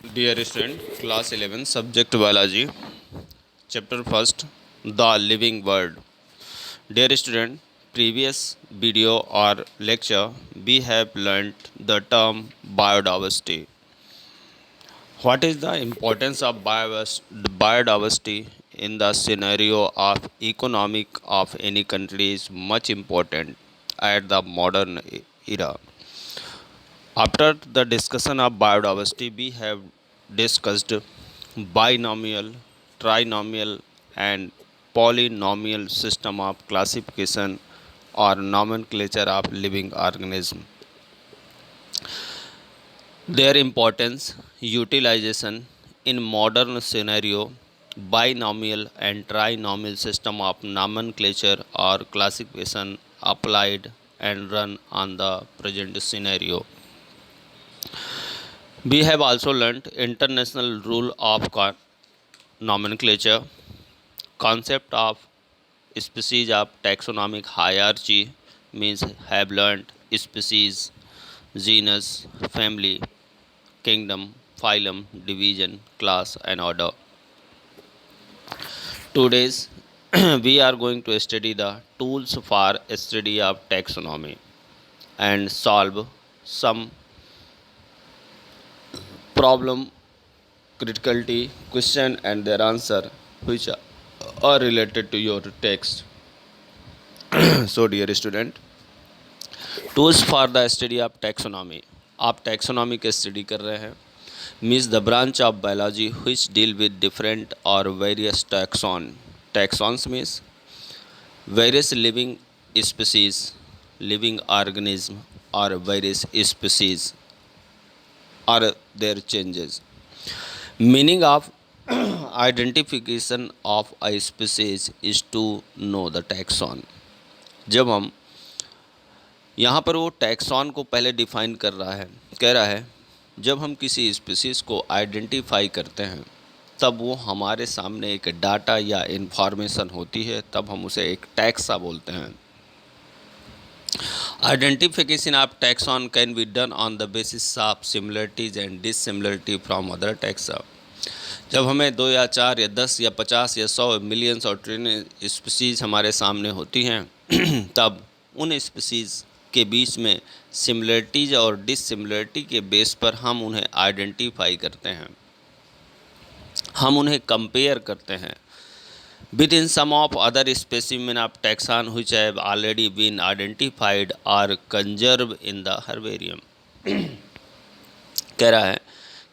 Dear student, class 11, subject biology, chapter first, the living world. Dear student, previous video or lecture we have learnt the term biodiversity. What is the importance of biodiversity in the scenario of economic of any country is much important at the modern era. After the discussion of biodiversity, we have discussed binomial, trinomial, and polynomial system of classification or nomenclature of living organism. Their importance, utilization in modern scenario, binomial and trinomial system of nomenclature or classification applied and run on the present scenario. We have also learnt international rule of nomenclature, concept of species of taxonomic hierarchy means have learnt species, genus, family, kingdom, phylum, division, class and order. Today's we are going to study the tools for study of taxonomy and solve some problem criticality question and their answer which are related to your text. So dear student, tools for the study of taxonomy. आप taxonomy के study कर रहे हैं means the branch of biology which deal with different or various taxons means various living species, living organism or various species or their changes. Meaning of identification of a species is to know the taxon. जब हम यहाँ पर वो taxon को पहले define कर रहा है, कह रहा है जब हम किसी स्पीसीज़ को आइडेंटिफाई करते हैं तब वो हमारे सामने एक डाटा या इन्फॉर्मेशन होती है, तब हम उसे एक टैक्सा बोलते हैं. Identification of taxon can be done on the basis of similarities and dissimilarity from other taxa. जब हमें 2 या 4 या 10 या 50 या 100 मिलियंस और ट्रिलियन स्पीसीज़ हमारे सामने होती हैं तब उन स्पीसीज़ के बीच में सिमिलरिटीज़ और डिससिमिलरिटी के बेस पर हम उन्हें आइडेंटिफाई करते हैं, हम उन्हें कंपेयर करते हैं within some of other specimen of taxon which have already been identified or conserved in the herbarium. कह रहा है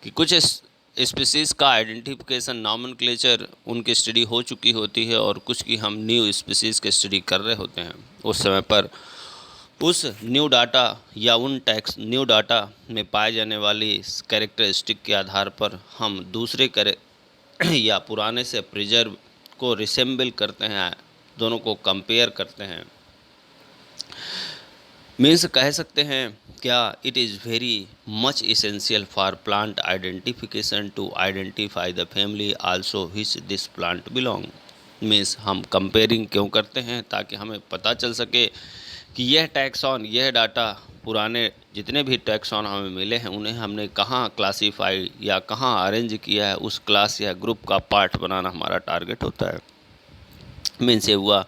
कि कुछ स्पीसीज़ का आइडेंटिफिकेशन नॉमेनक्लेचर उनकी स्टडी हो चुकी होती है और कुछ की हम न्यू स्पीसीज़ के स्टडी कर रहे होते हैं. उस समय पर उस न्यू डाटा या उन न्यू डाटा में पाए जाने वाली कैरेक्टरिस्टिक के आधार पर हम दूसरे या पुराने से प्रिजर्व को रिसेंबल करते हैं, दोनों को कंपेयर करते हैं. मीन्स कह सकते हैं क्या it is very much essential for plant identification to identify the family also which this plant belong. Means हम कंपेयरिंग क्यों करते हैं ताकि हमें पता चल सके कि यह टैक्सॉन, यह डाटा पुराने जितने भी टैक्सॉन हमें मिले हैं उन्हें हमने कहाँ क्लासीफाई या कहाँ अरेंज किया है, उस क्लास या ग्रुप का पार्ट बनाना हमारा टारगेट होता है. मीन्स ये हुआ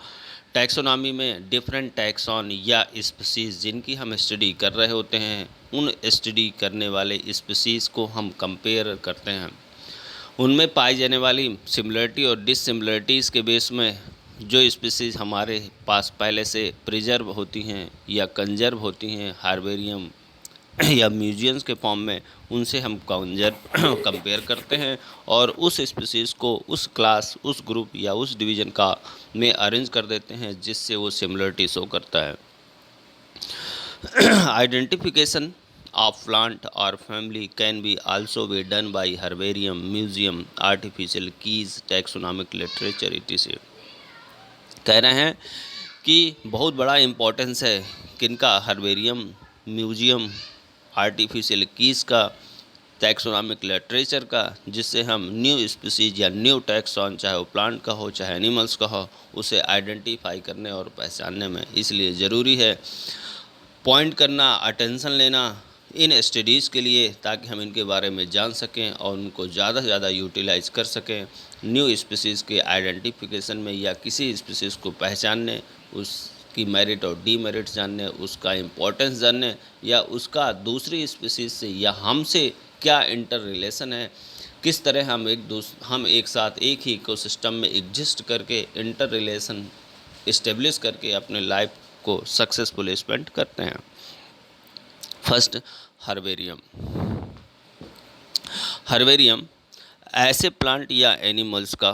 टैक्सोनॉमी में डिफरेंट टैक्सॉन या स्पीसीज़ जिनकी हम स्टडी कर रहे होते हैं, उन स्टडी करने वाले स्पीसीज़ को हम कंपेयर करते हैं. उनमें पाई जाने वाली सिमिलरिटी और डिससिमिलरिटीज़ के बेस में जो स्पीसीज़ हमारे पास पहले से प्रिजर्व होती हैं या कंजर्व होती हैं हार्बेरियम या म्यूजियम्स के फॉर्म में, उनसे हम कंपेयर करते हैं और उस स्पीसीज़ को उस क्लास, उस ग्रुप या उस डिवीज़न का में अरेंज कर देते हैं जिससे वो सिमिलरिटी शो करता है. Identification of plant or family can be also be done by herbarium, museum, artificial keys, taxonomic literature etc. कह रहे हैं कि बहुत बड़ा इम्पोर्टेंस है किनका, हर्बेरियम, म्यूजियम, आर्टिफिशियल कीज़ का, टैक्सोनॉमिक लिटरेचर का, जिससे हम न्यू स्पीसीज या न्यू टैक्सॉन चाहे वो प्लांट का हो चाहे एनिमल्स का हो उसे आइडेंटिफाई करने और पहचानने में. इसलिए ज़रूरी है पॉइंट करना, अटेंशन लेना इन स्टडीज़ के लिए, ताकि हम इनके बारे में जान सकें और उनको ज़्यादा से ज़्यादा यूटिलाइज कर सकें। न्यू स्पीसीज़ के आइडेंटिफिकेशन में या किसी स्पीसीज़ को पहचानने, उसकी मेरिट और डीमेरिट जानने, उसका इम्पोर्टेंस जानने, या उसका दूसरी स्पीसीज़ से या हमसे क्या इंटर रिलेशन है, किस तरह हम एक साथ एक ही इकोसिस्टम में एग्जिस्ट करके इंटर रिलेशन इस्टेब्लिश करके अपने लाइफ को सक्सेसफुल स्पेंड करते हैं। First, herbarium. हर्बेरियम ऐसे प्लांट या एनिमल्स का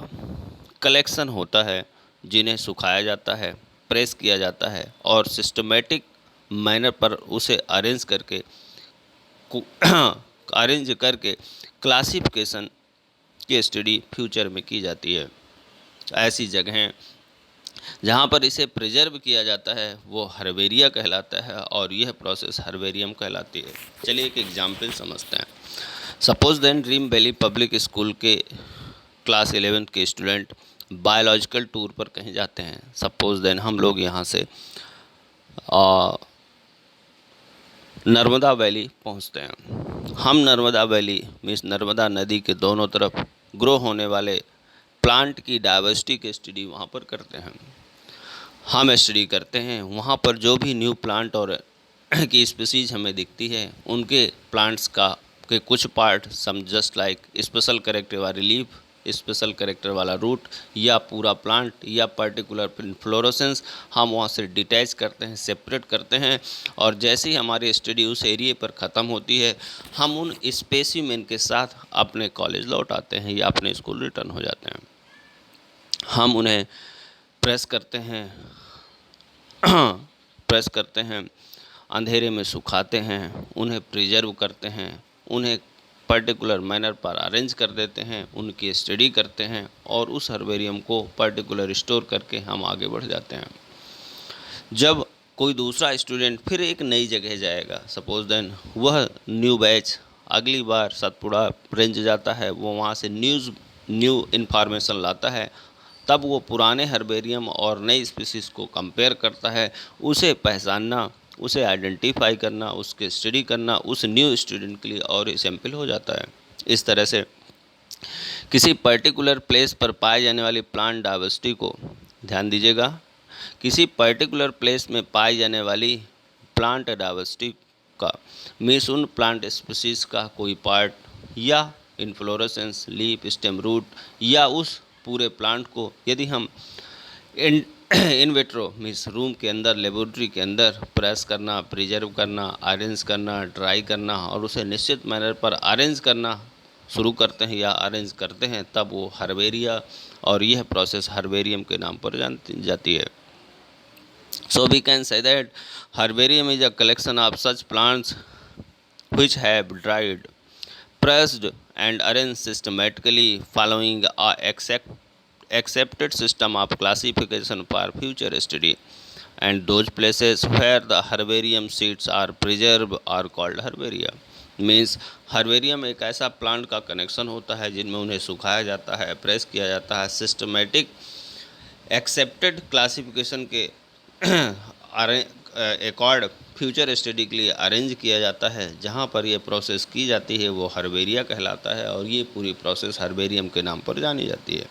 कलेक्शन होता है जिन्हें सुखाया जाता है, प्रेस किया जाता है और सिस्टमेटिक मैनर पर उसे अरेंज करके क्लासिफिकेशन की स्टडी फ्यूचर में की जाती है। ऐसी जगहें जहाँ पर इसे प्रिजर्व किया जाता है वो हर्बेरिया कहलाता है और यह प्रोसेस हर्बेरियम कहलाती है। चलिए एक एग्जाम्पल समझते हैं। Suppose then dream valley public school के क्लास 11 के स्टूडेंट बायोलॉजिकल टूर पर कहीं जाते हैं। सपोज देन हम लोग यहाँ से नर्मदा वैली पहुँचते हैं। हम नर्मदा वैली मीन्स नर्मदा नदी के दोनों तरफ ग्रो होने वाले प्लांट की डाइवर्सिटी की स्टडी वहाँ पर करते हैं। हम स्टडी करते हैं वहाँ पर जो भी न्यू प्लांट और की स्पीसीज हमें दिखती है, उनके प्लांट्स के कुछ पार्ट सम जस्ट लाइक स्पेशल कैरेक्टर वाली लीफ, स्पेशल कैरेक्टर वाला रूट या पूरा प्लांट या पर्टिकुलर इन्फ्लोरेसेंस हम वहाँ से डिटैच करते हैं, सेपरेट करते हैं। और जैसे ही हमारी स्टडी उस एरिए पर ख़त्म होती है, हम उन स्पेसिमेन के साथ अपने कॉलेज लौट आते हैं या अपने स्कूल रिटर्न हो जाते हैं। हम उन्हें प्रेस करते हैं प्रेस करते हैं, अंधेरे में सुखाते हैं, उन्हें प्रिजर्व करते हैं, उन्हें पर्टिकुलर मैनर पर अरेंज कर देते हैं, उनकी स्टडी करते हैं और उस हर्बेरियम को पर्टिकुलर स्टोर करके हम आगे बढ़ जाते हैं। जब कोई दूसरा स्टूडेंट फिर एक नई जगह जाएगा, सपोज देन वह न्यू बैच अगली बार सतपुड़ा रेंज जाता है, वो वहाँ से न्यू इन्फॉर्मेशन लाता है, तब वो पुराने हर्बेरियम और नई स्पीसीज़ को कंपेयर करता है। उसे पहचानना, उसे आइडेंटिफाई करना, उसके स्टडी करना उस न्यू स्टूडेंट के लिए और सैम्पल हो जाता है। इस तरह से किसी पर्टिकुलर प्लेस पर पाए जाने वाली प्लांट डाइवर्सिटी को, ध्यान दीजिएगा, किसी पर्टिकुलर प्लेस में पाई जाने वाली प्लांट डाइवर्सिटी का मीन्स उन प्लांट स्पीसीज़ का कोई पार्ट या इन्फ्लोरेसेंस, लीफ, स्टेम, रूट या उस पूरे प्लांट को यदि हम इन विट्रो मीन्स रूम के अंदर, लेबोरेटरी के अंदर प्रेस करना, प्रिजर्व करना, अरेंज करना, ड्राई करना और उसे निश्चित मैनर पर अरेंज करना शुरू करते हैं या अरेंज करते हैं, तब वो हर्बेरिया और यह प्रोसेस हर्बेरियम के नाम पर जाती है। So we can say that herbarium is a collection of such plants which have dried, pressed and arranged systematically following a accepted system of classification for future study, and those places where the herbarium seeds are preserved are called herbaria. Means herbarium एक ऐसा plant का connection होता है जिनमें उन्हें सुखाया जाता है, प्रेस किया जाता है, सिस्टमेटिक एक्सेप्टेड क्लासिफिकेशन के अकॉर्ड फ्यूचर स्टडी के लिए अरेंज किया जाता है। जहाँ पर ये प्रोसेस की जाती है वो हर्बेरिया कहलाता है और ये पूरी प्रोसेस हर्बेरियम के नाम पर जानी जाती है।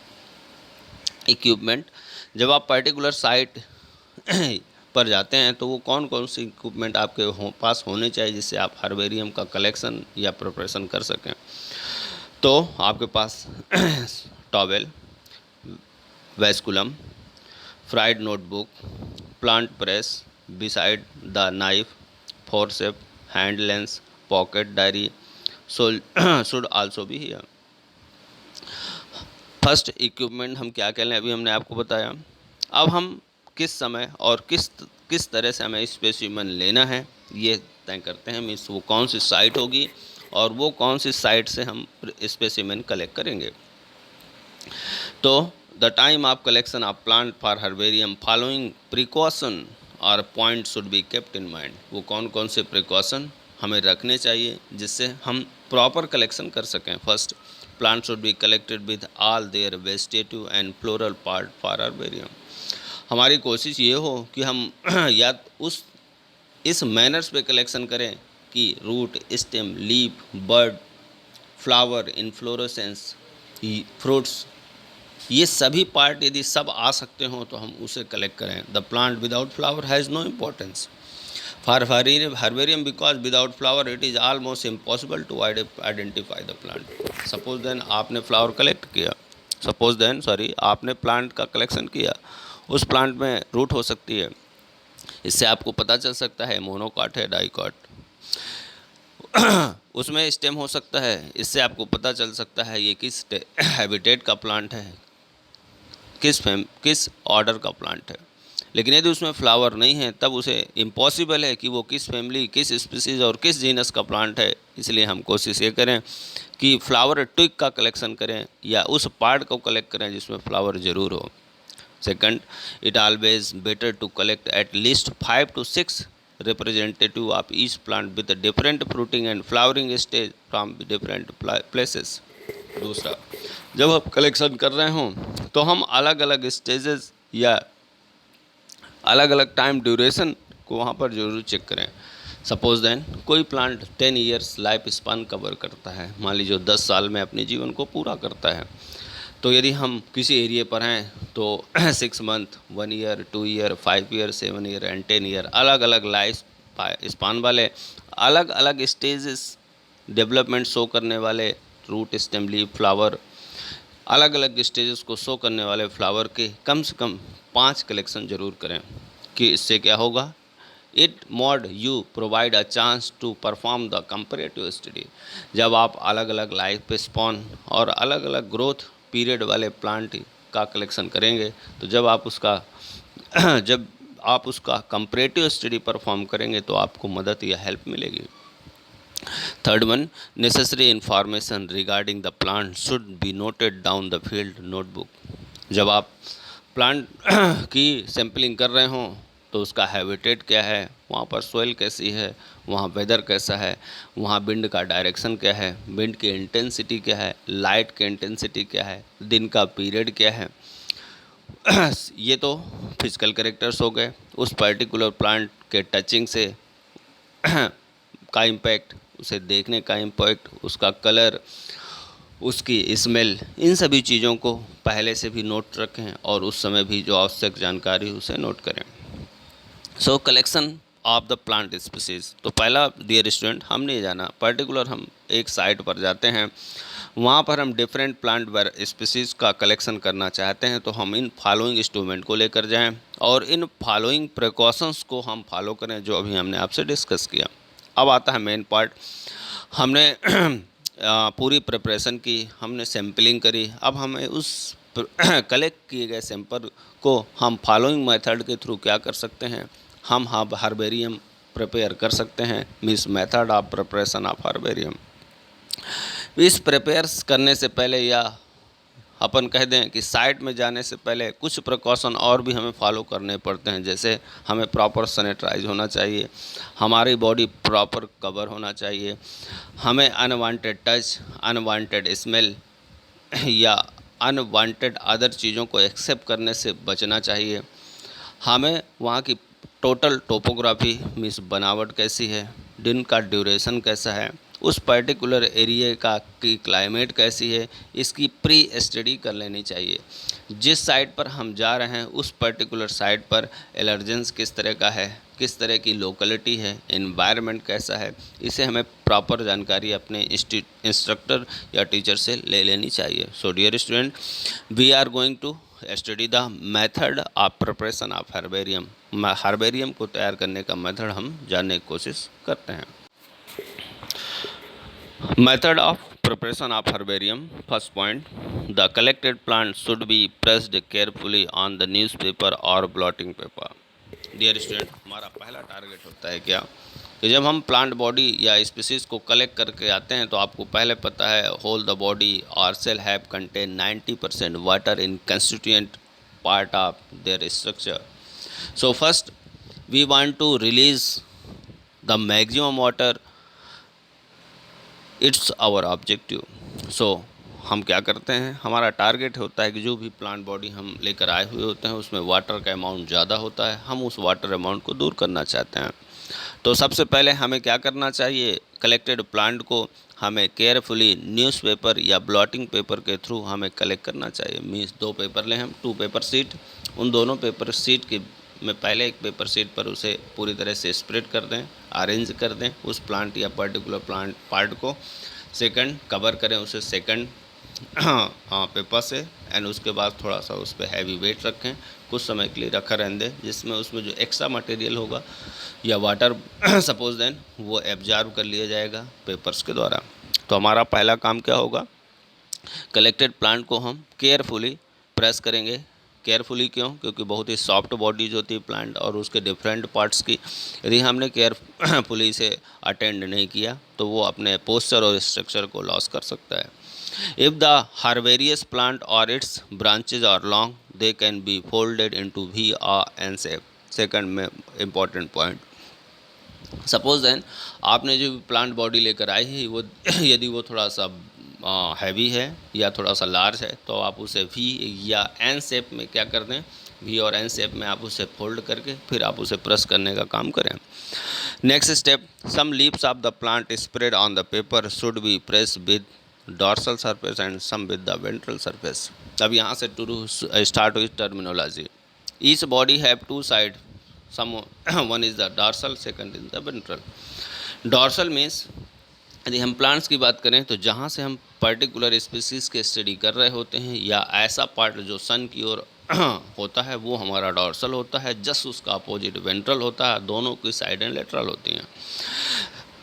इक्विपमेंट, जब आप पर्टिकुलर साइट पर जाते हैं तो वो कौन कौन सी इक्विपमेंट आपके पास होने चाहिए जिससे आप हर्बेरियम का कलेक्शन या प्रिपरेशन कर सकें। तो आपके पास towel, vasculum, fried notebook, plant press, beside the knife, forceps, hand lens, pocket diary should also be here. First equipment हम क्या कह लें, अभी हमने आपको बताया। अब हम किस समय और किस तरह से हमें स्पेसिमेन लेना है ये तय करते हैं। मीन्स वो कौन सी साइट होगी और वो कौन सी साइट से हम स्पेसिमेन कलेक्ट करेंगे। तो the time of collection of plant for herbarium following precaution और point should be kept in mind. वो कौन कौन से प्रिकॉशन हमें रखने चाहिए जिससे हम प्रॉपर कलेक्शन कर सकें। First, plant should be collected with all their vegetative and floral part for herbarium. हमारी कोशिश ये हो कि हम या इस मैनर्स पे कलेक्शन करें कि root, stem, leaf, bud, flower, inflorescence, fruits, ये सभी पार्ट यदि सब आ सकते हों तो हम उसे कलेक्ट करें। The plant without flower has no importance for herbarium because without flower it is almost impossible to identify the plant. Suppose then आपने फ्लावर कलेक्ट किया, आपने प्लांट का कलेक्शन किया, उस प्लांट में रूट हो सकती है, इससे आपको पता चल सकता है मोनोकॉट है डाइकॉट। उसमें स्टेम हो सकता है, इससे आपको पता चल सकता है ये किस हैबिटेट का प्लांट है, किस ऑर्डर का प्लांट है। लेकिन यदि उसमें फ्लावर नहीं है तब उसे इम्पॉसिबल है कि वो किस फैमिली, किस स्पीसीज़ और किस जीनस का प्लांट है। इसलिए हम कोशिश ये करें कि फ्लावर ट्विग का कलेक्शन करें या उस पार्ट को कलेक्ट करें जिसमें फ्लावर ज़रूर हो। Second, it always better to collect at least 5 to 6 representative of each plant with a different fruiting and flowering stage from different places। दूसरा, जब आप कलेक्शन कर रहे हों तो हम अलग अलग स्टेजेस या अलग अलग टाइम ड्यूरेशन को वहाँ पर जरूर चेक करें। सपोज देन कोई plant 10 years life span cover करता है, मान लीजिए 10 साल में अपने जीवन को पूरा करता है, तो यदि हम किसी एरिया पर हैं तो 6 month, 1 year, 2 year, 5 year, 7 year and 10 year अलग अलग लाइफ स्पान वाले अलग अलग स्टेजेस डेवलपमेंट शो करने वाले रूट, स्टेम, लीफ, फ्लावर, अलग अलग स्टेजेस को शो करने वाले फ्लावर के कम से कम 5 कलेक्शन जरूर करें। कि इससे क्या होगा, it made you provide a chance to perform the comparative study. जब आप अलग अलग लाइफ स्पॉन और अलग अलग ग्रोथ पीरियड वाले प्लांट का कलेक्शन करेंगे तो जब आप उसका कंपेरेटिव स्टडी परफॉर्म करेंगे तो आपको मदद या हेल्प मिलेगी। Third one, necessary information regarding the plant should be noted down the field notebook. जब आप प्लांट की सैम्पलिंग कर रहे हों तो उसका हैबिटेट क्या है, वहाँ पर सोइल कैसी है, वहाँ वेदर कैसा है, वहाँ विंड का डायरेक्शन क्या है, विंड की इंटेंसिटी क्या है, लाइट की इंटेंसिटी क्या है, दिन का पीरियड क्या है। ये तो फिजिकल कैरेक्टर्स हो गए। उस पर्टिकुलर प्लांट के टचिंग से का इम्पैक्ट, उसे देखने का इम्पैक्ट, उसका कलर, उसकी स्मेल, इन सभी चीज़ों को पहले से भी नोट रखें और उस समय भी जो आवश्यक जानकारी उसे नोट करें। सो collection of the plant species. तो पहला डियर स्टूडेंट, हमने जाना पर्टिकुलर हम एक साइट पर जाते हैं, वहाँ पर हम डिफरेंट प्लांट स्पीसीज का कलेक्शन करना चाहते हैं तो हम इन फॉलोइंग इंस्ट्रूमेंट को लेकर जाएं और इन फॉलोइंग प्रिकॉशंस को हम फॉलो करें जो अभी हमने आपसे डिस्कस किया। अब आता है मेन पार्ट। हमने पूरी प्रिपरेशन की, हमने सैम्पलिंग करी, अब हमें उस कलेक्ट किए गए सैंपल को हम फॉलोइंग मेथड के थ्रू क्या कर सकते हैं, हम हर्बेरियम प्रिपेयर कर सकते हैं। Means method of preparation of herbarium. इस प्रिपेयर करने से पहले या अपन कह दें कि साइट में जाने से पहले कुछ प्रिकॉशन और भी हमें फॉलो करने पड़ते हैं। जैसे हमें प्रॉपर सैनिटाइज होना चाहिए, हमारी बॉडी प्रॉपर कवर होना चाहिए, हमें अनवांटेड टच, अनवांटेड स्मेल या अनवांटेड अदर चीज़ों को एक्सेप्ट करने से बचना चाहिए। हमें वहाँ की टोटल टोपोग्राफी मीन्स बनावट कैसी है, दिन का ड्यूरेशन कैसा है, उस पर्टिकुलर एरिया का की क्लाइमेट कैसी है, इसकी प्री स्टडी कर लेनी चाहिए। जिस साइट पर हम जा रहे हैं उस पर्टिकुलर साइट पर एलर्जेंस किस तरह का है, किस तरह की लोकेलिटी है, एनवायरनमेंट कैसा है, इसे हमें प्रॉपर जानकारी अपने इंस्ट्रक्टर या टीचर से ले लेनी चाहिए। So dear student, we are going to study the method of preparation of herbarium. Herbarium को तैयार करने का मेथड हम जानने की कोशिश करते हैं। Method of preparation of herbarium. First point, the collected plant should be pressed carefully on the newspaper or blotting paper. Dear student, हमारा पहला टारगेट होता है क्या कि जब हम प्लांट बॉडी या स्पीसीज को कलेक्ट करके आते हैं तो आपको पहले पता है होल द बॉडी और cell have contain 90% water in constituent part of their structure. So first we want to release the maximum water, it's our objective. So हम क्या करते हैं, हमारा टारगेट होता है कि जो भी प्लांट बॉडी हम लेकर आए हुए होते हैं उसमें वाटर का अमाउंट ज़्यादा होता है, हम उस वाटर अमाउंट को दूर करना चाहते हैं। तो सबसे पहले हमें क्या करना चाहिए, कलेक्टेड प्लांट को हमें केयरफुली न्यूज़पेपर या ब्लॉटिंग पेपर के थ्रू हमें कलेक्ट करना चाहिए। मीन्स 2 पेपर लें हम, 2 पेपर शीट, उन दोनों पेपर शीट की में पहले एक पेपर शीट पर उसे पूरी तरह से स्प्रेड कर दें, अरेंज कर दें उस प्लांट या पर्टिकुलर प्लांट पार्ट को। सेकंड, कवर करें उसे सेकंड पेपर से, एंड उसके बाद थोड़ा सा उस पर हैवी वेट रखें, कुछ समय के लिए रखा रहने दें, जिसमें उसमें जो एक्स्ट्रा मटेरियल होगा या वाटर सपोज देन वो एब्जॉर्ब कर लिया जाएगा पेपर्स के द्वारा। तो हमारा पहला काम क्या होगा, कलेक्टेड प्लांट को हम केयरफुली प्रेस करेंगे। केयरफुली क्यों, क्योंकि बहुत ही सॉफ्ट बॉडीज होती है प्लांट और उसके डिफरेंट पार्ट्स की, यदि हमने केयरफुली से अटेंड नहीं किया तो वो अपने पोस्चर और स्ट्रक्चर को लॉस कर सकता है। If the herbaceous plant or its branches are long, they can be folded into V or N shape. Second में important point. सपोज देन आपने जो प्लांट बॉडी लेकर आई है वो यदि वो थोड़ा सा हैवी है या थोड़ा सा लार्ज है तो आप उसे वी या एन शेप में क्या कर दें, वी और एन शेप में आप उसे फोल्ड करके फिर आप उसे प्रेस करने का काम करें। Next step, some leaves of the plant spread on the paper should be press with dorsal surface and some with the ventral surface. अब यहाँ से to start with terminology. Each body have 2 side, some one is the dorsal, second is the ventral. Dorsal means यदि हम plants की बात करें तो जहाँ से हम पर्टिकुलर स्पीसीज़ के स्टडी कर रहे होते हैं या ऐसा पार्ट जो सन की ओर होता है वो हमारा डॉर्सल होता है, जस्ट उसका अपोजिट वेंट्रल होता है, दोनों की साइड एंड लेटरल होती हैं।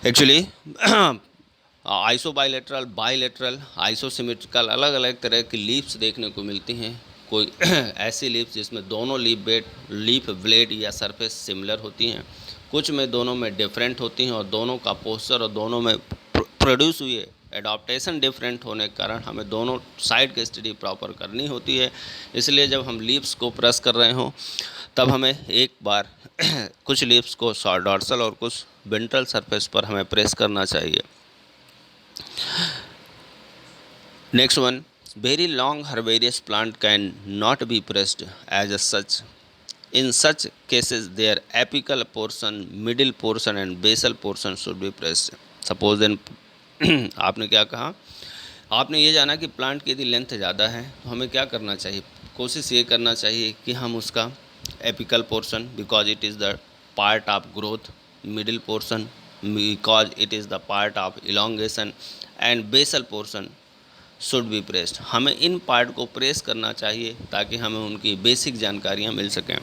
एक्चुअली आइसो बाइलेटरल, बाइलेटरल, आइसोसिमेट्रिकल अलग अलग तरह की लीव्स देखने को मिलती हैं। कोई ऐसी लीव्स जिसमें दोनों लीफ ब्लेड या सरफेस सिमिलर होती हैं, कुछ में दोनों में डिफरेंट होती हैं और दोनों का पोस्चर और दोनों में प्रोड्यूस हुए एडाप्टेशन डिफरेंट होने के कारण हमें दोनों साइड की स्टडी प्रॉपर करनी होती है। इसलिए जब हम लीव्स को प्रेस कर रहे हों तब हमें एक बार कुछ लीव्स को डॉर्सल और कुछ वेंट्रल सरफेस पर हमें प्रेस करना चाहिए। Next one, very long herbaceous plant can not be pressed as such. In such cases, their apical portion, middle portion and basal portion should be pressed. Suppose then आपने क्या कहा, आपने ये जाना कि प्लांट की यदि लेंथ ज़्यादा है तो हमें क्या करना चाहिए, कोशिश ये करना चाहिए कि हम उसका apical portion because it is the part of growth, middle portion because it is the part of elongation and basal portion should be pressed. हमें इन पार्ट को प्रेस करना चाहिए ताकि हमें उनकी बेसिक जानकारियाँ मिल सकें।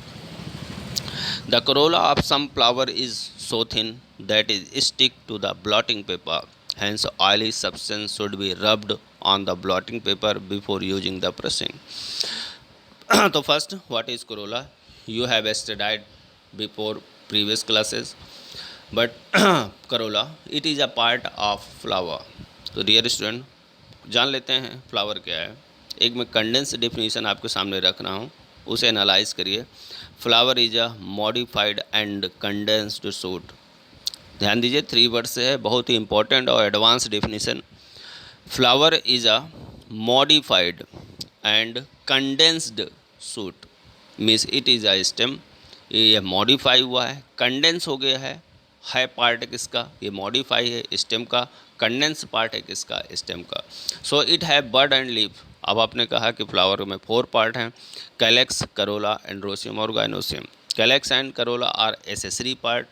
The corolla of some flower is so thin that it stick to the blotting paper. Hence, oily substance should be rubbed on the blotting paper before using the pressing. तो first, what is corolla? You have studied before previous classes, but corolla it is a part of flower. तो dear student, जान लेते हैं flower क्या है। एक मैं condense definition आपके सामने रख रहा हूँ, उसे एनालाइज करिए। Flower is a modified and condensed suit. ध्यान दीजिए 3 वर्ड से है, बहुत ही इंपॉर्टेंट और advance definition. Flower is a modified and condensed suit means it is a stem. ये मॉडिफाई हुआ है, कंडेंस हो गया है पार्ट किसका, ये मॉडिफाई है स्टेम का, कंडेंस पार्ट है किसका, स्टेम का। So it have bud and leaf. अब आपने कहा कि फ्लावर में 4 पार्ट हैं, कैलेक्स, करोला, एंड्रोसियम और gynoecium. Calyx and corolla are accessory part,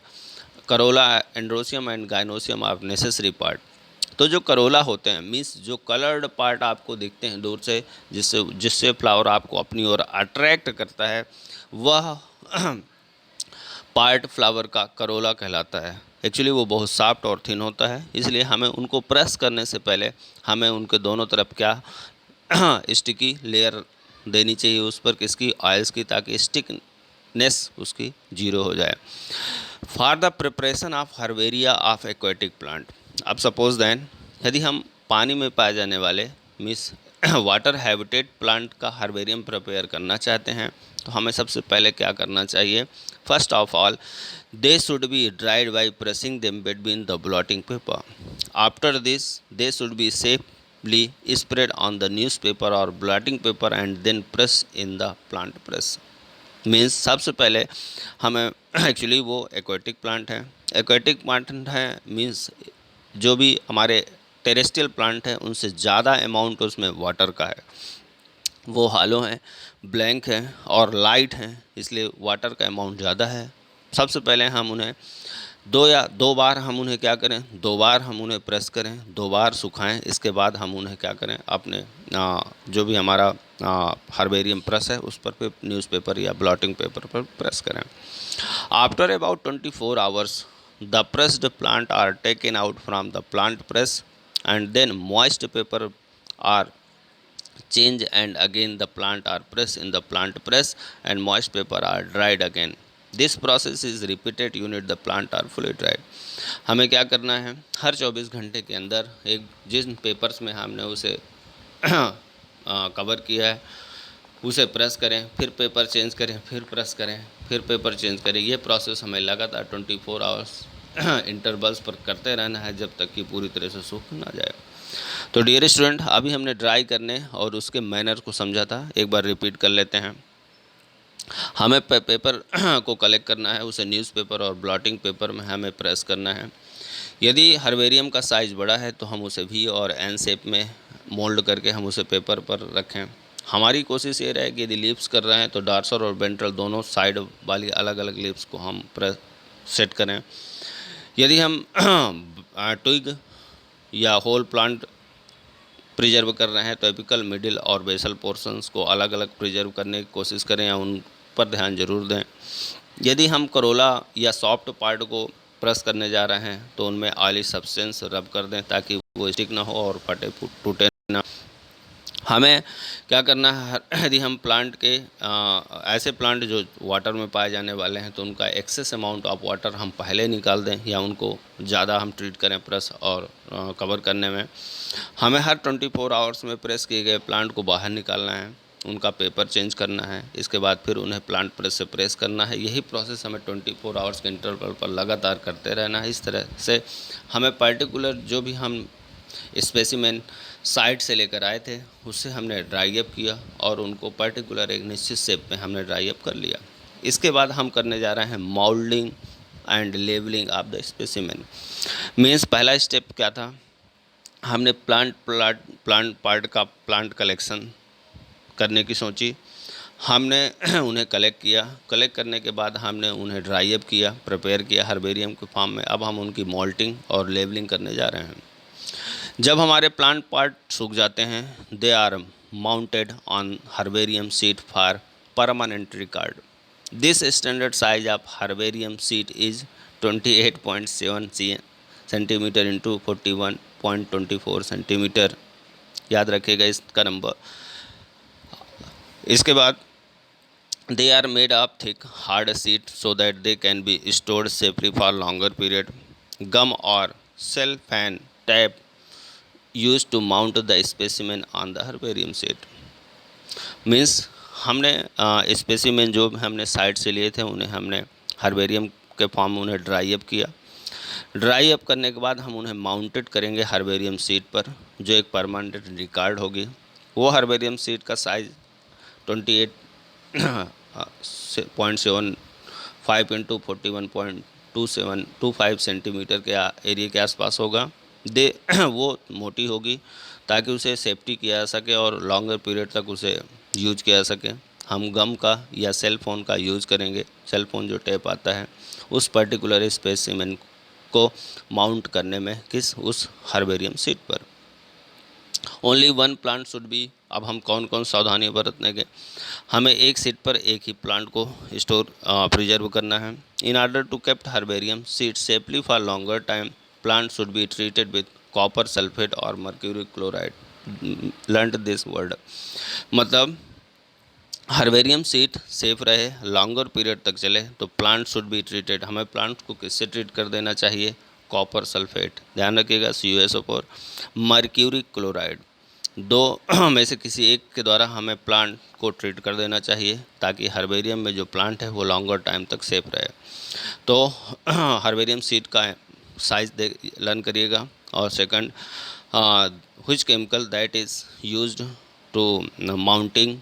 corolla, androecium and gynoecium are necessary part. तो जो करोला होते हैं मीन्स जो कलर्ड पार्ट आपको दिखते हैं दूर से, जिससे फ्लावर आपको अपनी ओर अट्रैक्ट करता है, वह पार्ट फ्लावर का करोला कहलाता है। एक्चुअली वो बहुत सॉफ्ट और थिन होता है, इसलिए हमें उनको प्रेस करने से पहले हमें उनके दोनों तरफ क्या स्टिकी लेयर देनी चाहिए उस पर, किसकी, ऑयल्स की, ताकि स्टिकनेस उसकी 0 हो जाए। For the preparation of herbaria of aquatic plant. अब सपोज दैन यदि हम पानी में पाए जाने वाले मीन्स वाटर हैबिटेट प्लांट का हर्बेरियम प्रिपेयर करना चाहते हैं तो हमें सबसे पहले क्या करना चाहिए, first of all they should be dried by pressing them between the blotting paper. After this they should be safely spread on the newspaper और blotting paper and then press in the plant press. Means सबसे पहले हमें actually वो aquatic plant है aquatic plant है means जो भी हमारे टेरेस्ट्रियल प्लांट है उनसे ज़्यादा अमाउंट उसमें वाटर का है, वो हालो हैं, ब्लैंक हैं और लाइट हैं, इसलिए वाटर का अमाउंट ज़्यादा है। सबसे पहले हम उन्हें दो बार हम उन्हें क्या करें, 2 बार हम उन्हें प्रेस करें, 2 बार सुखाएं, इसके बाद हम उन्हें क्या करें, अपने जो भी हमारा हर्बेरियम प्रेस है उस पर न्यूज़पेपर या ब्लॉटिंग पेपर पर प्रेस करें। After about 24 hours the pressed plant are taken out from the plant press and then moist paper are change and again the plant are pressed in the plant press and moist paper are dried again. This process is repeated unit the plant are fully dried. हमें क्या करना है, हर 24 घंटे के अंदर एक जिन papers में हमने उसे कवर किया है उसे प्रेस करें, फिर पेपर चेंज करें, फिर प्रेस करें, फिर पेपर चेंज करें। ये प्रोसेस हमें लगातार 24 आवर्स इंटरवल्स पर करते रहना है जब तक कि पूरी तरह से सूख ना जाए। तो डियर स्टूडेंट, अभी हमने ड्राई करने और उसके मैनर को समझा था, एक बार रिपीट कर लेते हैं। हमें पेपर को कलेक्ट करना है, उसे न्यूज़पेपर और ब्लॉटिंग पेपर में हमें प्रेस करना है। यदि हर्बेरियम का साइज़ बड़ा है तो हम उसे वी और एन शेप में मोल्ड करके हम उसे पेपर पर रखें। हमारी कोशिश ये रहे कि यदि लीव्स कर रहे हैं तो डार्सर और वेंट्रल दोनों साइड वाली अलग अलग लीव्स को हम प्रेस सेट करें। यदि हम ट्विग या होल प्लांट प्रिजर्व कर रहे हैं तो एपिकल, मिडिल और बेसल पोर्शंस को अलग अलग प्रिजर्व करने की कोशिश करें या उन पर ध्यान जरूर दें। यदि हम करोला या सॉफ्ट पार्ट को प्रेस करने जा रहे हैं तो उनमें ऑयली सब्सटेंस रब कर दें ताकि वो स्टिक ना हो और फटे टूटे ना। हमें क्या करना है, यदि हम प्लांट के ऐसे प्लांट जो वाटर में पाए जाने वाले हैं तो उनका एक्सेस अमाउंट ऑफ वाटर हम पहले निकाल दें या उनको ज़्यादा हम ट्रीट करें प्रेस और कवर करने में। हमें हर 24 आवर्स में प्रेस किए गए प्लांट को बाहर निकालना है, उनका पेपर चेंज करना है, इसके बाद फिर उन्हें प्लांट प्रेस से प्रेस करना है। यही प्रोसेस हमें 24 आवर्स के इंटरवल पर लगातार करते रहना है। इस तरह से हमें पर्टिकुलर जो भी हम स्पेसिमेन साइड से लेकर आए थे उससे हमने ड्राई अप किया और उनको पर्टिकुलर एक निश्चित शेप में हमने ड्राई अप कर लिया। इसके बाद हम करने जा रहे हैं moulding and labelling of the specimen. Means पहला स्टेप क्या था, हमने प्लांट पार्ट का प्लांट कलेक्शन करने की सोची। हमने उन्हें कलेक्ट किया, कलेक्ट करने के बाद हमने उन्हें ड्राई अप किया, प्रिपेयर किया हर्बेरियम के फॉर्म में। अब हम उनकी मोल्टिंग और लेवलिंग करने जा रहे हैं। जब हमारे प्लांट पार्ट सूख जाते हैं they are mounted on herbarium sheet for permanent record. This standard size of herbarium sheet is 28.7 centimetre into 41.24 centimetre. याद रखिएगा इसका नंबर। इसके बाद they are made of thick hard sheet so that they can be stored safely for longer period. Gum और cellophane tape used to mount the specimen on the herbarium sheet। Means हमने specimen जो हमने side से लिए थे उन्हें हमने herbarium के फॉर्म में उन्हें ड्राई अप किया। ड्राई अप करने के बाद हम उन्हें माउंटेड करेंगे हर्बेरियम शीट पर जो एक परमानेंट रिकॉर्ड होगी। वो हर्बेरियम शीट का साइज़ 28.75 इंटू 41.2725 सेंटीमीटर के एरिया के आसपास होगा। वो मोटी होगी ताकि उसे सेफ्टी किया जा सके और लॉन्गर पीरियड तक उसे यूज किया जा सके। हम गम का या सेल फोन का यूज़ करेंगे। सेल फोन जो टेप आता है उस पर्टिकुलर स्पेसिमेन को माउंट करने में उस हर्बेरियम शीट पर। Only one plant should B. अब हम कौन कौन सावधानी बरतने, हमें एक सीट पर एक ही प्लांट को स्टोर प्रिजर्व करना है। In order to kept herbarium sheet safely for longer time plant should be treated with copper sulphate और mercury chloride. Learn this word, मतलब हर्बेरियम सीड सेफ रहे, लॉन्गर पीरियड तक चले तो प्लांट शुड बी ट्रीटेड। हमें plant को किससे treat कर देना चाहिए, कॉपर सल्फेट, ध्यान रखिएगा CuSO4, मर्क्यूरी क्लोराइड, दो में से किसी एक के द्वारा हमें प्लांट को ट्रीट कर देना चाहिए ताकि हर्बेरियम में जो प्लांट है वो लॉन्गर टाइम तक सेफ रहे। तो हर्बेरियम सीड का साइज लर्न करिएगा। और second, which chemical that is used to mounting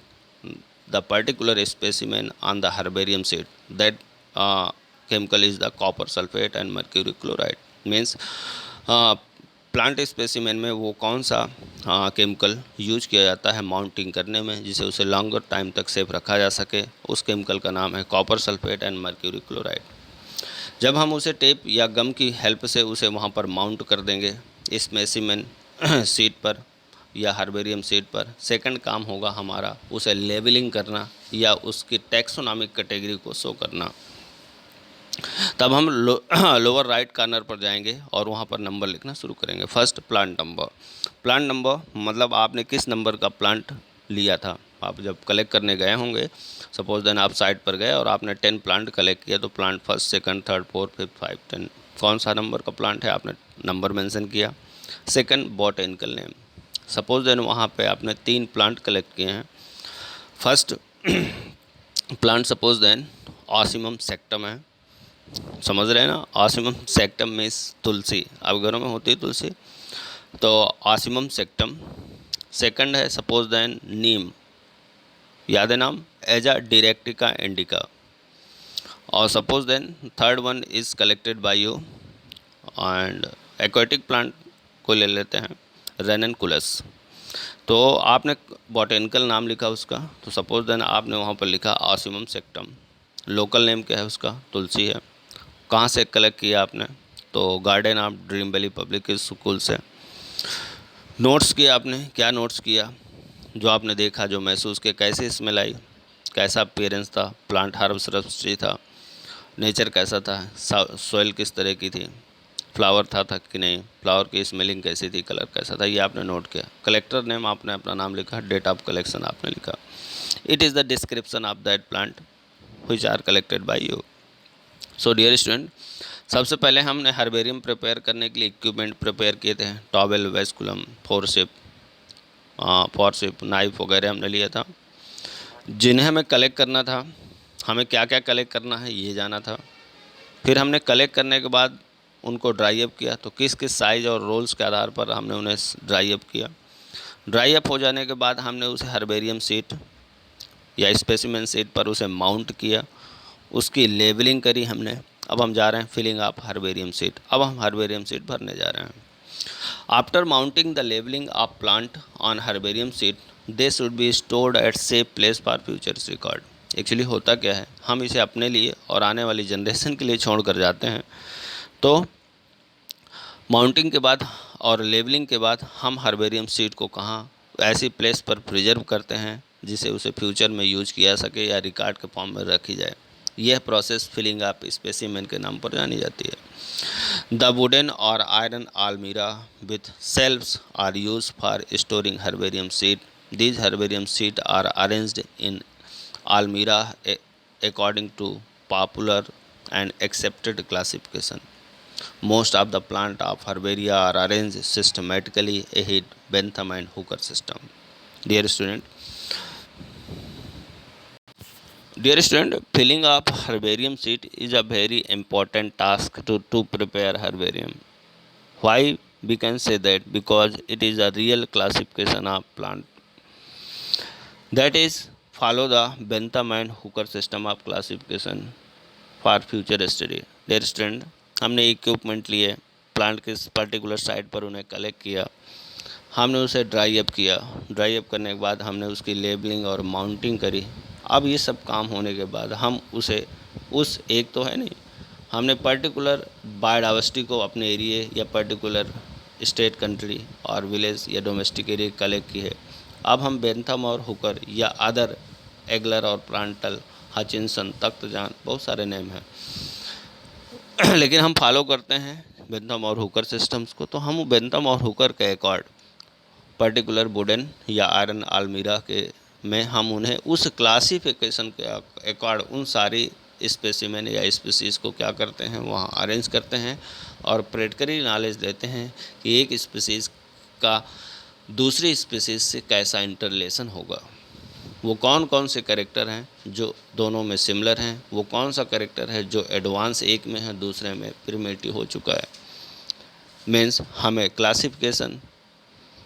the particular specimen on the herbarium sheet, that chemical is the copper sulfate and mercury chloride. Means plant specimen में वो कौन सा chemical use किया जाता है mounting करने में, जिसे उसे लॉन्गर टाइम तक सेफ रखा जा सके, उस केमिकल का नाम है copper sulphate and mercury chloride. जब हम उसे टेप या गम की हेल्प से उसे वहाँ पर माउंट कर देंगे स्पेसिमेन शीट पर या हार्बेरियम शीट पर, सेकंड काम होगा हमारा उसे लेबलिंग करना या उसकी टैक्सोनॉमिक कैटेगरी को शो करना। तब हम लोअर राइट कॉर्नर पर जाएंगे और वहाँ पर नंबर लिखना शुरू करेंगे। First plant number. Plant number मतलब आपने किस नंबर का प्लांट लिया था। आप जब कलेक्ट करने गए होंगे, सपोज देन आप साइट पर गए और आपने 10 प्लांट कलेक्ट किया, तो plant first, second, third, fourth, fifth, 5, 10 कौन सा नंबर का प्लांट है, आपने नंबर मेंशन किया। Second, botanical name. Suppose then वहाँ पे आपने 3 प्लांट कलेक्ट किए हैं। First plant suppose then Ocimum sanctum है, समझ रहे हैं ना। ऑसिमम सेक्टम मीन्स तुलसी, अब घरों में होती है तुलसी, तो ऑसिमम सेक्टम। सेकंड है सपोज देन नीम, याद है नाम, एजा डायरेक्टिका इंडिका। और suppose then third one is collected by you and aquatic plant को ले लेते हैं, रेननकुलस। तो आपने बॉटेनिकल नाम लिखा उसका, तो सपोज देन आपने वहाँ पर लिखा ऑसिमम सेक्टम। लोकल नेम क्या है उसका, तुलसी है। कहाँ से कलेक्ट किया आपने, तो garden of dream valley public school से। नोट्स किया आपने, क्या नोट्स किया, जो आपने देखा, जो महसूस किया, कैसे स्मेल आई, कैसा अपीयरेंस था, प्लांट हर्बस्ट्री था, नेचर कैसा था, सॉइल किस तरह की थी, फ्लावर था कि नहीं, फ्लावर की स्मेलिंग कैसी थी, कलर कैसा था, ये आपने नोट किया। कलेक्टर नेम आपने अपना नाम लिखा, डेट ऑफ कलेक्शन आपने लिखा। It is the description of that plant which are collected by you. So dear student, सबसे पहले हमने हर्बेरियम प्रिपेयर करने के लिए इक्विपमेंट प्रिपेयर किए थे, टॉवेल, वेस्कुलम, फोरसिप, नाइफ वगैरह हमने लिया था, जिन्हें हमें कलेक्ट करना था। हमें क्या क्या कलेक्ट करना है ये जाना था। फिर हमने कलेक्ट करने के बाद उनको ड्राई अप किया, तो किस किस साइज़ और रोल्स के आधार पर हमने उन्हें ड्राई अप किया। ड्राई अप हो जाने के बाद हमने उसे हर्बेरियम शीट या स्पेसिमेन शीट पर उसे माउंट किया, उसकी लेबलिंग करी हमने। अब हम जा रहे हैं फिलिंग ऑफ हर्बेरियम शीट। अब हम हर्बेरियम शीट भरने जा रहे हैं। After mounting the labelling of plant on herbarium sheet, they should be stored at safe place for future record. Actually होता क्या है, हम इसे अपने लिए और आने वाली जनरेशन के लिए छोड़ कर जाते हैं। तो माउंटिंग के बाद और लेबलिंग के बाद हम हर्बेरियम शीट को कहाँ ऐसी प्लेस पर प्रिजर्व करते हैं जिसे उसे फ्यूचर में यूज किया सके या रिकॉर्ड के फॉर्म में रखी जाए। यह प्रोसेस फिलिंग ऑफ स्पेसिमेन के नाम पर जानी जाती है। द वुडन और आयरन आलमीरा with shelves are use for storing herbarium sheet. These herbarium sheet are arranged in आलमीरा according to popular and accepted classification. Most of the plant of herbaria are arranged systematically ahead Bentham and Hooker system. Dear student, filling of herbarium seed is a very important task to prepare herbarium. Why we can say that? Because it is a real classification of plant. That is, follow the Bentham and Hooker system of classification for future study. Dear student, हमने equipment लिए, plant के particular site पर उन्हें collect किया, हमने उसे dry up किया। Dry up करने के बाद हमने उसकी लेबलिंग और माउंटिंग करी। अब ये सब काम होने के बाद हम उसे उस एक तो है नहीं, हमने पर्टिकुलर बायोडाइवर्सिटी को अपने एरिए या पर्टिकुलर स्टेट, कंट्री और विलेज या डोमेस्टिक एरिया कलेक्ट की है। अब हम बेंथम और हुकर या अदर एगलर और प्लांटल, हचिनसन, तख्तजान, बहुत सारे नेम हैं लेकिन हम फॉलो करते हैं बेंथम और हुकर सिस्टम्स को। तो हम बेंथम और हुकर के अकॉर्ड पर्टिकुलर वुडन या आयरन आलमीरा के में हम उन्हें उस क्लासिफिकेशन के अकॉर्ड उन सारी स्पेसिमेन या स्पीसीज़ को क्या करते हैं, वहाँ अरेंज करते हैं और प्रैक्टिकली नॉलेज देते हैं कि एक स्पीसीज़ का दूसरी स्पीसीज़ से कैसा इंटरलेशन होगा, वो कौन कौन से कैरेक्टर हैं जो दोनों में सिमिलर हैं, वो कौन सा कैरेक्टर है जो एडवांस एक में है, दूसरे में प्रिमिटिव हो चुका है। मीन्स हमें क्लासिफिकेशन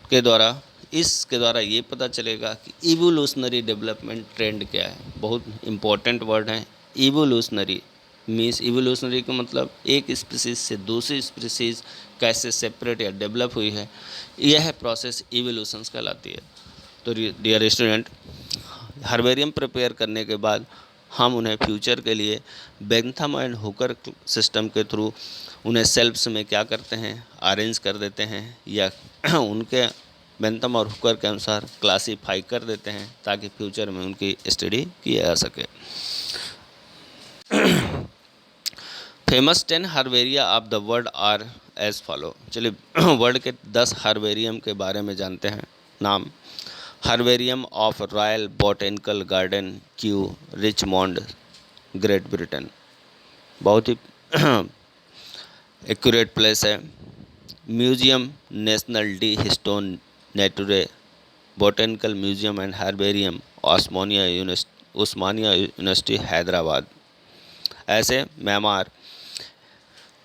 के द्वारा इसके द्वारा ये पता चलेगा कि इवोल्यूशनरी डेवलपमेंट ट्रेंड क्या है। बहुत इम्पोर्टेंट वर्ड है इवोल्यूशनरी। मीन्स इवोल्यूशनरी का मतलब एक स्पीसीज से दूसरी स्पीसीज कैसे सेपरेट या डेवलप हुई है, यह प्रोसेस इवोल्यूशंस कहलाती है। तो डियर स्टूडेंट, हर्बेरियम प्रिपेयर करने के बाद हम उन्हें फ्यूचर के लिए बेंथम एंड हुकर सिस्टम के थ्रू उन्हें सेल्फ्स में क्या करते हैं, अरेंज कर देते हैं, या उनके बेंथम और हुकर के अनुसार क्लासीफाई कर देते हैं ताकि फ्यूचर में उनकी स्टडी किया जा सके। Famous 10 herbaria of the world are as follow. चलिए वर्ल्ड के 10 हर्बेरियम के बारे में जानते हैं। नाम: herbarium of Royal Botanical Garden, Kew, Richmond, Great Britain. बहुत ही एक्यूरेट प्लेस है। म्यूजियम नेशनल डी हिस्टोन नेटुरे botanical museum and herbarium, Osmania university Hyderabad. ऐसे मैमार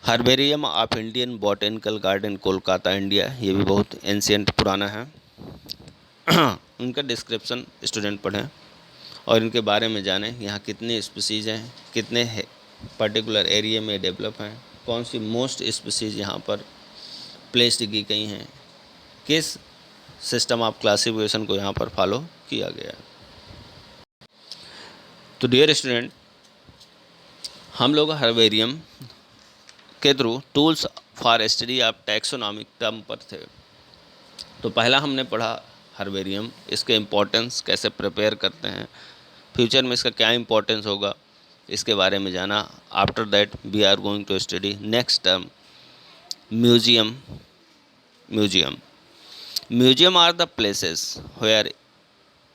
herbarium of Indian botanical garden, Kolkata, India. ये भी बहुत एंशियंट पुराना है। उनका डिस्क्रिप्शन स्टूडेंट पढ़ें और इनके बारे में जानें। यहाँ कितनी स्पीसीज हैं, कितने पर्टिकुलर एरिया में डेवलप हैं, कौन सी मोस्ट स्पीसीज यहाँ पर प्लेस्ड की गई हैं, किस सिस्टम ऑफ क्लासिफिकेशन को यहाँ पर फॉलो किया गया है। तो डियर स्टूडेंट, हम लोग हर्बेरियम के through tools for study of taxonomic term पर थे। तो पहला हमने पढ़ा हर्बेरियम, इसके इम्पोर्टेंस, कैसे प्रिपेयर करते हैं, फ्यूचर में इसका क्या इम्पोर्टेंस होगा, इसके बारे में जाना। After that we are going to study next term museum. Museum are the places where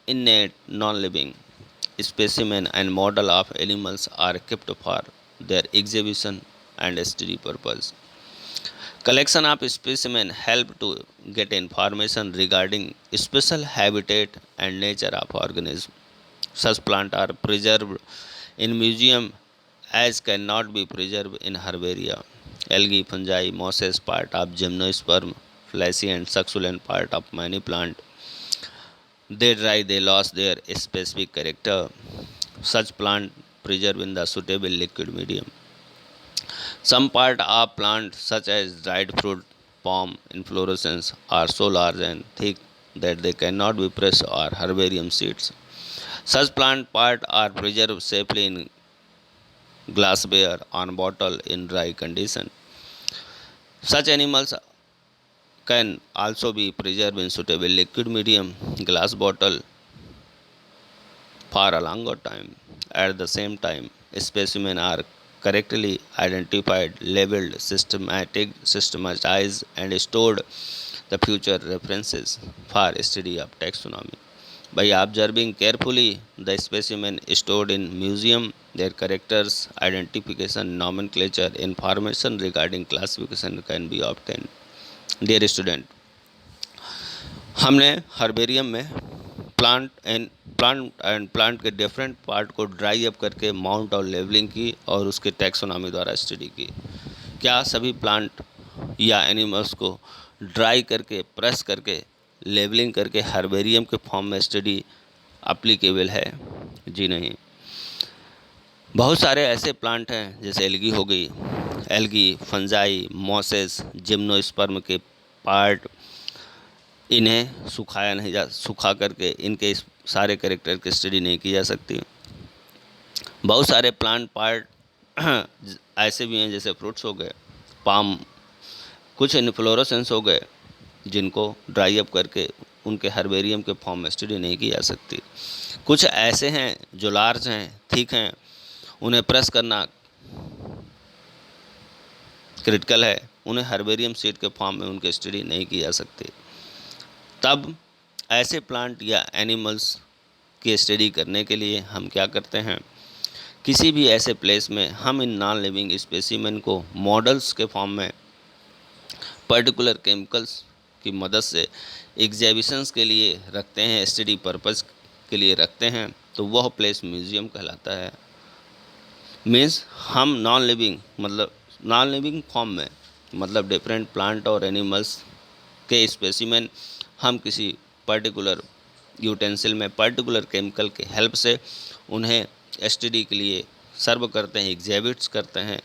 innate non-living specimen and model of animals are kept for their exhibition and study purpose. Collection of specimen help to get information regarding special habitat and nature of organism. Such plants are preserved in museum as cannot be preserved in herbaria. Algae, fungi, mosses, part of gymnosperm, fleshy and succulent part of many plants. They dry, they lost their specific character. Such plant preserved in the suitable liquid medium. Some part of plant such as dried fruit, palm, inflorescence are so large and thick that they cannot be pressed or herbarium seeds. Such plant part are preserved safely in glassware on bottle in dry condition. Such animals can also be preserved in suitable liquid medium, glass bottle, for a longer time. At the same time, specimens are correctly identified, labeled, systematized, and stored the future references for study of taxonomy. By observing carefully the specimen stored in museum, their characters, identification, nomenclature, information regarding classification can be obtained. Dear student, हमने herbarium में plant के different part को dry up करके mount और labelling की और उसके taxonomy द्वारा स्टडी की। क्या सभी प्लांट या एनिमल्स को ड्राई करके, प्रेस करके, लेवलिंग करके हर्बेरियम के फॉर्म में स्टडी एप्लीकेबल है? जी नहीं। बहुत सारे ऐसे प्लांट हैं जैसे एल्गी हो गई, एल्गी, फंजाई, मॉसेस, जिम्नोस्पर्म के पार्ट, इन्हें सुखा करके इनके सारे कैरेक्टर की स्टडी नहीं की जा सकती। बहुत सारे प्लांट पार्ट ऐसे भी हैं जैसे फ्रूट्स हो गए, पाम, कुछ इन्फ्लोरेसेंस हो गए जिनको ड्राई अप करके उनके हर्बेरियम के फॉर्म में स्टडी नहीं की जा सकती। कुछ ऐसे हैं जो लार्ज हैं, थिक हैं, उन्हें प्रेस करना क्रिटिकल है, उन्हें हर्बेरियम सीड के फॉर्म में उनकी स्टडी नहीं की जा सकती। तब ऐसे प्लांट या एनिमल्स की स्टडी करने के लिए हम क्या करते हैं, किसी भी ऐसे प्लेस में हम इन नॉन लिविंग स्पेसिमेन को मॉडल्स के फॉर्म में पर्टिकुलर केमिकल्स की मदद से एग्जीबिशंस के लिए रखते हैं, स्टडी पर्पस के लिए रखते हैं, तो वह प्लेस म्यूज़ियम कहलाता है। मीन्स हम नॉन लिविंग फॉर्म में, मतलब डिफरेंट प्लांट और एनिमल्स के स्पेसिमेन हम किसी पर्टिकुलर यूटेंसिल में पर्टिकुलर केमिकल के हेल्प से उन्हें स्टडी के लिए सर्व करते हैं, एग्जिबिट्स करते हैं,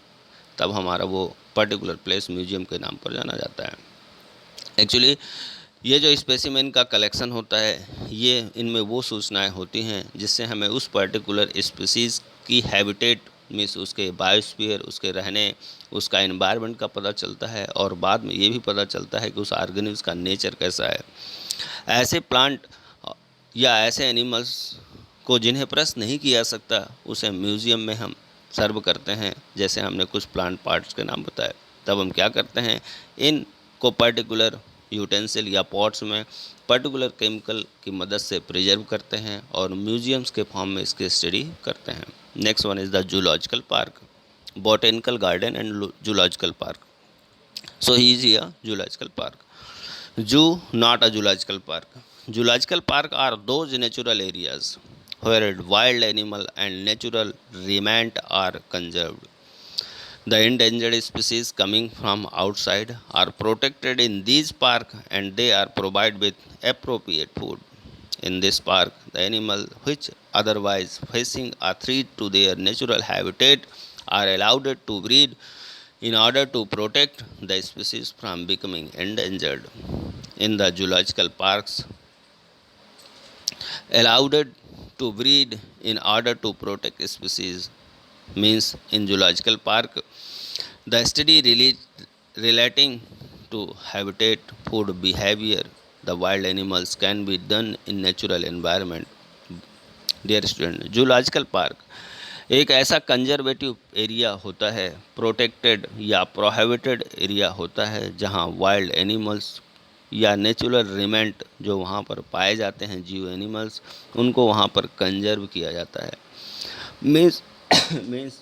तब हमारा वो पर्टिकुलर प्लेस म्यूजियम के नाम पर जाना जाता है। एक्चुअली ये जो स्पेसिमेन का कलेक्शन होता है, ये इनमें वो सूचनाएं होती हैं जिससे हमें उस पर्टिकुलर स्पीसीज़ की हैबिटेट मीन्स उसके बायोस्फीयर, उसके रहने, उसका एनवायरनमेंट का पता चलता है, और बाद में ये भी पता चलता है कि उस ऑर्गेनिज्म का नेचर कैसा है। ऐसे प्लांट या ऐसे एनिमल्स को जिन्हें प्रश्न नहीं किया सकता, उसे म्यूज़ियम में हम सर्व करते हैं। जैसे हमने कुछ प्लांट पार्ट्स के नाम बताए, तब हम क्या करते हैं, इन को पर्टिकुलर यूटेंसिल या पॉट्स में पर्टिकुलर केमिकल की मदद से प्रिजर्व करते हैं और म्यूजियम्स के फॉर्म में इसकी स्टडी करते हैं। Next one is the zoological park, botanical garden and zoological park. So he is a zoological park. Zoo, not a zoological park. Zoological park are those natural areas where wild animal and natural remnant are conserved. The endangered species coming from outside are protected in these parks and they are provided with appropriate food. In this park, the animals which otherwise facing a threat to their natural habitat are allowed to breed in order to protect the species from becoming endangered. In the zoological parks, allowed to breed in order to protect species means in zoological park the study relating to habitat, food, behavior, the wild animals can be done in natural environment. Dear student, zoological park एक ऐसा conservative area होता है, protected या prohibited area होता है, जहां wild animals या natural रिमेंट जो वहां पर पाए जाते हैं, जीव एनिमल्स, उनको वहां पर कंजर्व किया जाता है। मीन्स मीन्स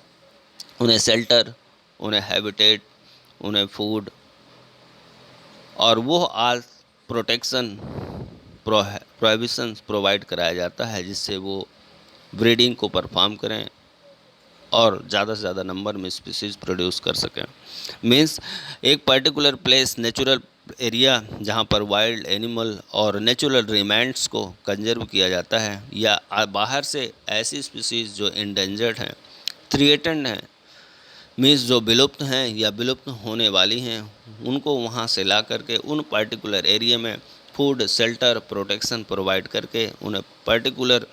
उन्हें शेल्टर, उन्हें हैबिटेट, उन्हें फूड और वो आल प्रोटेक्शन प्रोहिबिशंस प्रोवाइड कराया जाता है, जिससे वो ब्रीडिंग को परफॉर्म करें और ज़्यादा से ज़्यादा नंबर में स्पीसीज प्रोड्यूस कर सकें। मीन्स एक पर्टिकुलर प्लेस, नेचुरल एरिया जहाँ पर वाइल्ड एनिमल और नेचुरल रिमेंट्स को कंजर्व किया जाता है, या बाहर से ऐसी स्पीसीज जो इंडेंजर्ड हैं, थ्रेटेंड हैं, मीन्स जो विलुप्त हैं या विलुप्त होने वाली हैं, उनको वहाँ से ला करके उन पर्टिकुलर एरिया में फूड, शेल्टर, प्रोटेक्शन प्रोवाइड करके उन्हें पर्टिकुलर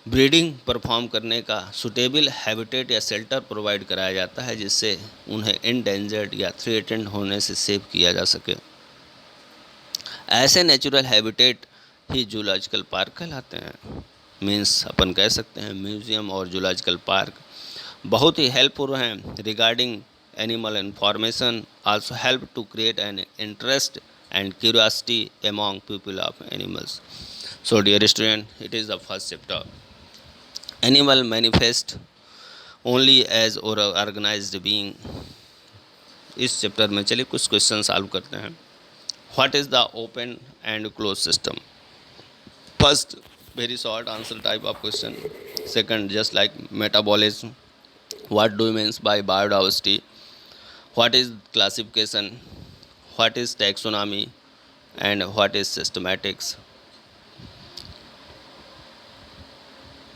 ब्रीडिंग परफॉर्म करने का सुटेबल हैबिटेट या शेल्टर प्रोवाइड कराया जाता है, जिससे उन्हें इंडेंजर्ड या थ्रेटेंड होने से सेव किया जा सके। ऐसे नेचुरल हैबिटेट ही जूलॉजिकल पार्क कहलाते हैं। मीन्स अपन कह सकते हैं म्यूज़ियम और जूलॉजिकल पार्क बहुत ही हेल्पफुल हैं regarding animal information, also help to create an interest and curiosity among people of animals. So dear student, it is the first chapter. Animal manifest only as or organized being. इस chapter में चलिए कुछ question solve करते हैं। What is the open and closed system? First, very short answer type of question. Second, just like metabolism. What do you mean by biodiversity? What is classification? What is taxonomy and what is systematics?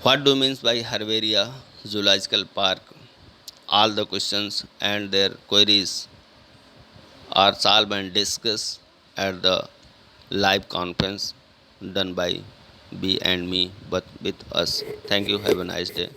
What do you mean by herbaria, zoological park? All the questions and their queries are solved and discussed at the live conference done by B and me, but with us. Thank you. Have a nice day.